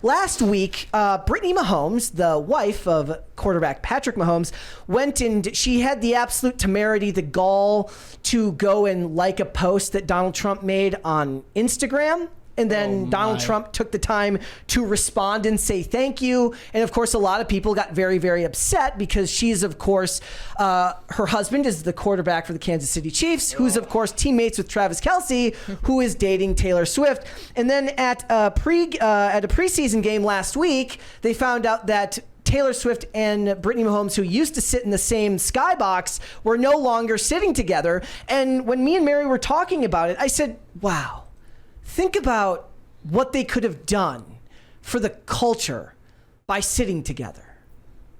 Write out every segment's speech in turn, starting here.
last week, Brittany Mahomes, the wife of quarterback Patrick Mahomes, went and she had the absolute temerity, the gall to go and like a post that Donald Trump made on Instagram. And then Donald Trump took the time to respond and say thank you. And of course, a lot of people got very, very upset because she's, of course, her husband is the quarterback for the Kansas City Chiefs, who's, of course, teammates with Travis Kelce, who is dating Taylor Swift. And then at a preseason game last week, they found out that Taylor Swift and Brittany Mahomes, who used to sit in the same skybox, were no longer sitting together. And when me and Mary were talking about it, I said, wow. Think about what they could have done for the culture by sitting together,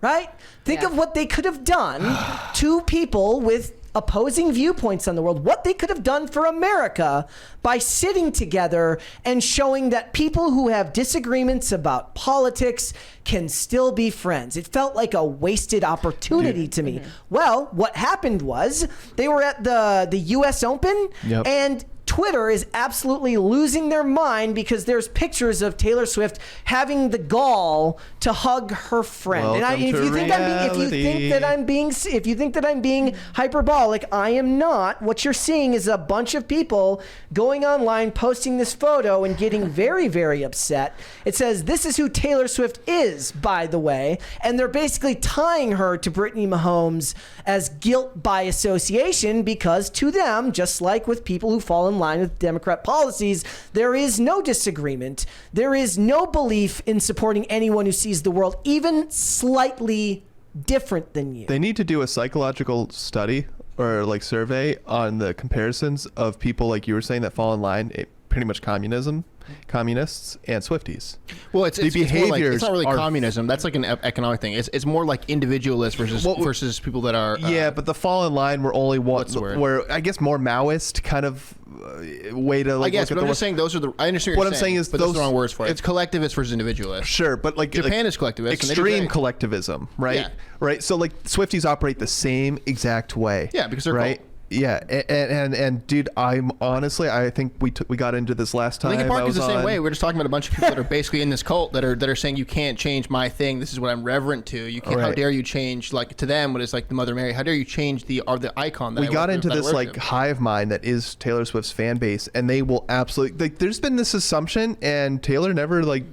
right? Think of what they could have done, two people with opposing viewpoints on the world, what they could have done for America by sitting together and showing that people who have disagreements about politics can still be friends. It felt like a wasted opportunity to me. Well, what happened was they were at the U.S. Open and Twitter is absolutely losing their mind because there's pictures of Taylor Swift having the gall to hug her friend. If you think that I'm being hyperbolic, I am not. What you're seeing is a bunch of people going online, posting this photo and getting very, very upset. It says, "This is who Taylor Swift is, by the way," and they're basically tying her to Brittany Mahomes as guilt by association because to them, just like with people who fall in line with Democrat policies, there is no disagreement. There is no belief in supporting anyone who sees the world even slightly different than you. They need to do a psychological study or like survey on the comparisons of people like you were saying that fall in line, pretty much communists and Swifties. Well, it's not really communism. That's like an economic thing. It's more like individualist versus people that are. But the fall in line were only were I guess more Maoist kind of way to like. I guess, but I'm just saying those are the. I understand what you're saying. I'm saying is but those are the wrong words for it. It's collectivist versus individualist. Sure, but like Japan is collectivist. Extreme collectivism, right? Yeah. Right. So like Swifties operate the same exact way. Yeah, because they're right. Cool. Yeah, and dude, I'm honestly, I think we got into this last time. Linkin Park is the same way. We're just talking about a bunch of people that are basically in this cult that are saying you can't change my thing. This is what I'm reverent to. You can't. Right. How dare you change like to them what is like the Mother Mary? How dare you change the icon? That we got into this like hive mind that is Taylor Swift's fan base, and they will absolutely like. There's been this assumption, and Taylor never like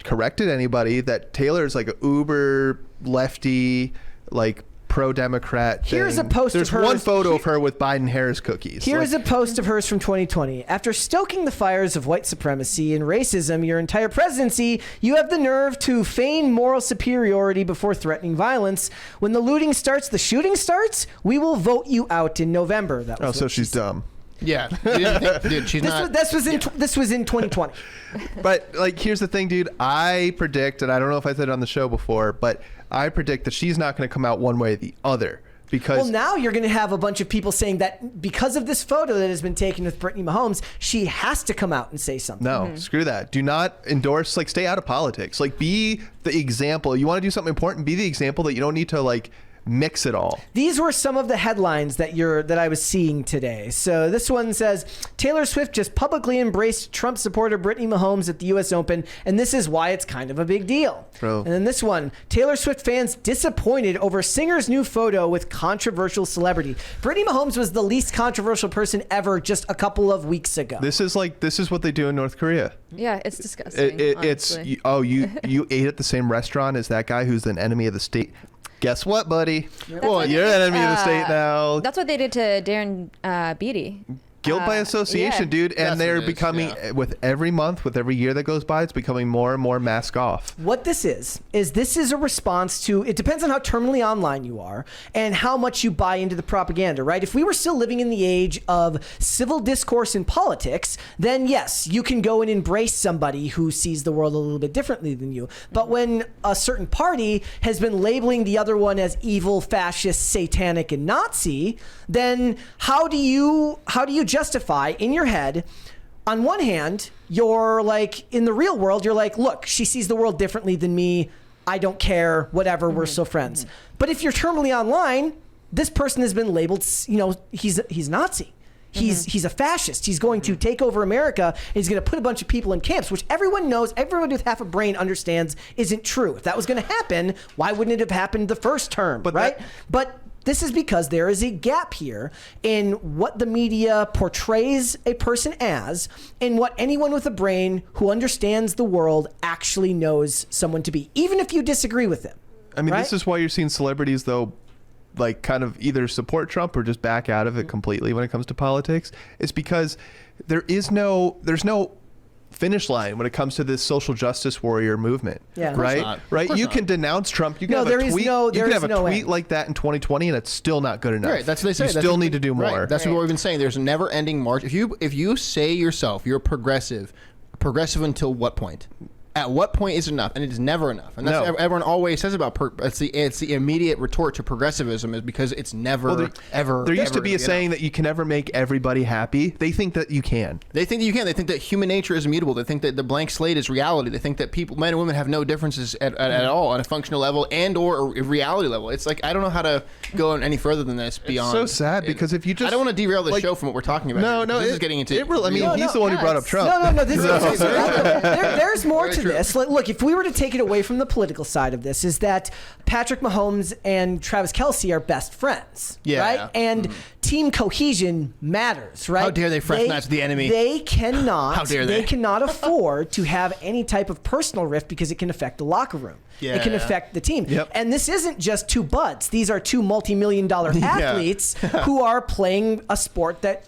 corrected anybody that Taylor is like a uber lefty like. Pro-Democrat thing. Here's a post There's of hers. one photo of her with Biden-Harris cookies. Here's a post of hers from 2020. After stoking the fires of white supremacy and racism your entire presidency, you have the nerve to feign moral superiority before threatening violence. When the looting starts, the shooting starts, we will vote you out in November. That was so she's dumb. Yeah. Dude, she's not. This was in 2020. But like, here's the thing, dude. I predict, and I don't know if I said it on the show before, but I predict that she's not going to come out one way or the other. Because well, now you're going to have a bunch of people saying that because of this photo that has been taken with Brittany Mahomes, she has to come out and say something. No, screw that. Do not endorse, like, stay out of politics. Like, be the example. You want to do something important, be the example that you don't need to, like, mix it all. These were some of the headlines that I was seeing today. So this one says, Taylor Swift just publicly embraced Trump supporter Brittany Mahomes at the U.S. Open, and this is why it's kind of a big deal. Bro. And then this one, Taylor Swift fans disappointed over singer's new photo with controversial celebrity. Brittany Mahomes was the least controversial person ever just a couple of weeks ago. This is what they do in North Korea. Yeah, it's disgusting. You ate at the same restaurant as that guy who's an enemy of the state. Guess what, buddy? Well, you're an enemy of the state now. That's what they did to Darren Beatty. Guilt by association, dude. And they're becoming, with every month, with every year that goes by, it's becoming more and more mask off. What this is a response to, it depends on how terminally online you are and how much you buy into the propaganda, right? If we were still living in the age of civil discourse in politics, then yes, you can go and embrace somebody who sees the world a little bit differently than you. But when a certain party has been labeling the other one as evil, fascist, satanic, and Nazi, then how do you justify in your head, on one hand, you're like, in the real world, you're like, look, she sees the world differently than me. I don't care, whatever, we're still friends. But if you're terminally online, this person has been labeled, he's Nazi. He's a fascist. He's going to take over America, and he's going to put a bunch of people in camps, which everyone knows, everyone with half a brain understands isn't true. If that was going to happen, why wouldn't it have happened the first term, right? But this is because there is a gap here in what the media portrays a person as and what anyone with a brain who understands the world actually knows someone to be, even if you disagree with them. I mean, this is why you're seeing celebrities, though, like kind of either support Trump or just back out of it completely when it comes to politics. It's because there's no finish line when it comes to this social justice warrior movement. Yeah. Right. You can denounce Trump. You can have a tweet. You can have a tweet like that in 2020, and it's still not good enough. Right. That's what they say. You still need to do more. Right. That's what we've been saying. There's a never-ending march. If you say yourself you're progressive until what point? At what point is enough? And it is never enough. And that's what everyone always says about it's the immediate retort to progressivism is because it's never, ever. There used to be a saying that you can never make everybody happy. They think that you can. They think that you can. They think that human nature is immutable. They think that the blank slate is reality. They think that people, men and women, have no differences at all on a functional level and or a reality level. It's like I don't know how to go any further than this beyond. It's so sad because if you just, I don't want to derail the show from what we're talking about. No, this is getting into. He's the one who brought up Trump. No. There's more to this. Look, if we were to take it away from the political side of this, is that Patrick Mahomes and Travis Kelce are best friends, right? And team cohesion matters, right? How dare they fraternize the enemy? They cannot. How dare they? They cannot afford to have any type of personal rift because it can affect the locker room. It can affect the team. Yep. And this isn't just two buds. These are two multi-million-dollar athletes who are playing a sport that,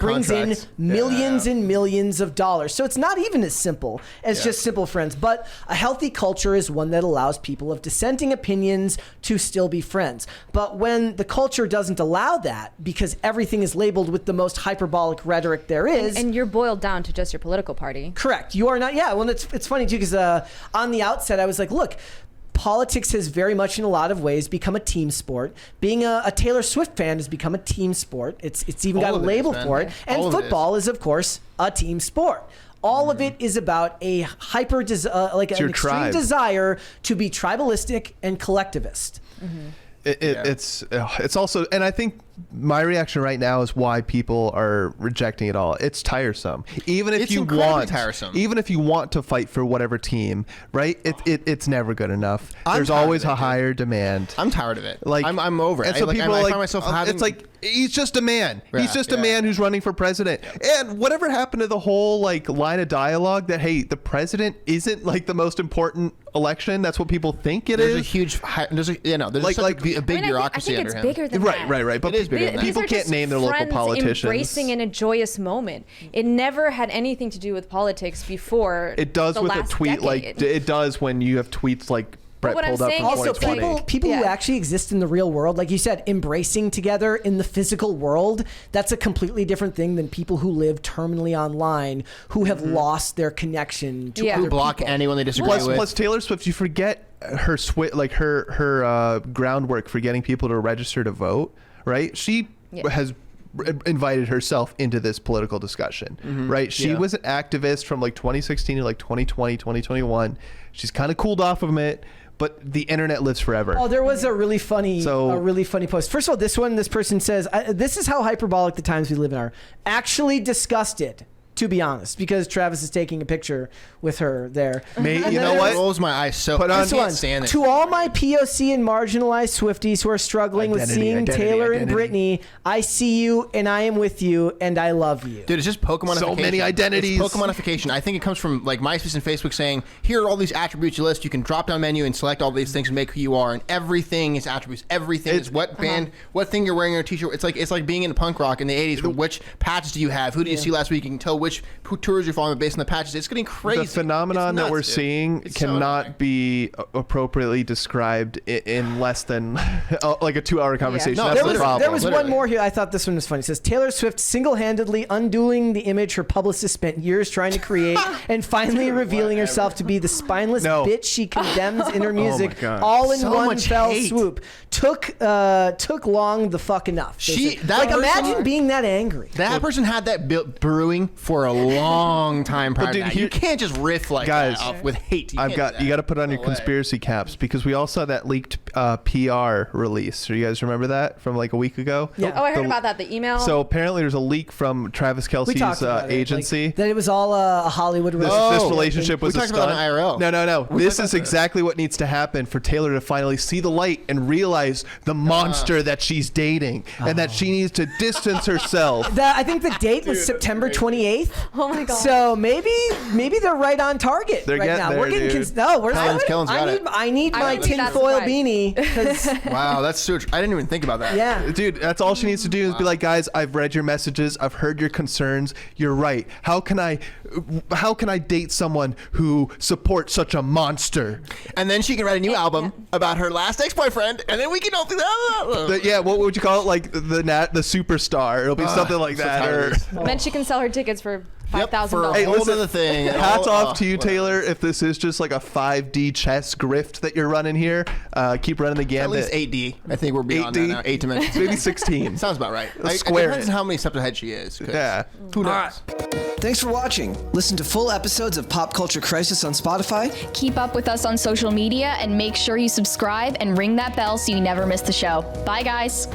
brings in millions and millions of dollars. So it's not even as simple as just simple friends. But a healthy culture is one that allows people of dissenting opinions to still be friends. But when the culture doesn't allow that, because everything is labeled with the most hyperbolic rhetoric there is. And you're boiled down to just your political party. Correct. You are not. Yeah. Well, it's funny, too, because on the outset, I was like, look, politics has very much in a lot of ways become a team sport. Being a Taylor Swift fan has become a team sport. It's even got a label for it. And football is, of course, a team sport. All of it is about a an extreme desire to be tribalistic and collectivist. It's also, and I think my reaction right now is why people are rejecting it all. It's tiresome. Even if you want to fight for whatever team, right? It's never good enough. There's always a higher demand. I'm tired of it. Like I'm over it. And so people I find myself having, it's like he's just a man. He's just a man who's running for president. Yeah. And whatever happened to the whole line of dialogue that the president isn't the most important election? That's what people think it is. There's a big bureaucracy I think it's bigger than that. Right. But people can't name their local politicians. Embracing in a joyous moment. It never had anything to do with politics before. It does with a tweet decade. it does when you have tweets like Brett pulled up from also 2020. people who actually exist in the real world, like you said, embracing together in the physical world, that's a completely different thing than people who live terminally online who have lost their connection to other who block people. anyone they disagree with. Plus Taylor Swift, you forget her her groundwork for getting people to register to vote, right? She has invited herself into this political discussion, right? She was an activist from 2016 to 2020, 2021. She's kind of cooled off of it, but the internet lives forever. Oh, there was a really funny post. First of all, this person says, this is how hyperbolic the times we live in are. Actually disgusted, to be honest, because Travis is taking a picture with her there. You know what? It rolls my eyes so I can't stand it. To all my POC and marginalized Swifties who are struggling with seeing Taylor and Brittany, I see you and I am with you and I love you. Dude, it's just Pokemonification. So many identities. It's Pokemonification. I think it comes from MySpace and Facebook saying, here are all these attributes you list. You can drop down menu and select all these things and make who you are. And everything is attributes. Everything is what band, what thing you're wearing on your t-shirt. It's like being in punk rock in the 80s. Which patches do you have? Who did you see last week? You can tell who tours you're following based on the patches. It's getting crazy. The phenomenon that we're seeing cannot be appropriately described in less than a 2-hour conversation. No, that's the problem. There was one more here. I thought this one was funny. It says, Taylor Swift single-handedly undoing the image her publicist spent years trying to create and finally revealing herself to be the spineless bitch she condemns in her music all in one fell swoop. Took long the fuck enough. Imagine being that angry. That person had that brewing for for a long time prior dude, to that. You can't just riff like guys, that off with hate. You you got to put on your conspiracy caps because we all saw that leaked PR release. Do you guys remember that from like a week ago? Yeah. Oh, I heard about that. The email. So apparently there's a leak from Travis We talked Kelce's about it, agency. like, that it was all a Hollywood this relationship. relationship was we a talked about stunt. it on IRL. No. This is exactly what needs to happen for Taylor to finally see the light and realize the monster that she's dating and that she needs to distance herself. I think the date was September 28th. Oh my god. So maybe they're right on target They're right getting now. there, We're getting dude. Kellen's got it. I need I my wouldn't be that tinfoil surprised. beanie. 'Cause, Wow, that's so true. I didn't even think about that. yeah. Dude, that's all she needs to do is be like, guys, I've read your messages. I've heard your concerns. You're right. How can I date someone who supports such a monster? And then she can write a new album about her last ex-boyfriend, and then we can all do that. Yeah, what would you call it? Like the superstar. It'll be something like so that. tired. Or, Then she can sell her tickets for Yep, $5,000. for a Hey, whole listen, other thing. hats off to you, Taylor. If this is just like a 5D chess grift that you're running here, keep running the At gambit. least 8D. I think we're beyond 8D? that now. 8 dimensions. Maybe 16. Sounds about right. Square It depends it. on how many steps ahead she is. 'Cause Yeah. Who knows? Thanks for watching. Listen to full episodes of Pop Culture Crisis on Spotify. Keep up with us on social media and make sure you subscribe and ring that bell so you never miss the show. Bye, guys.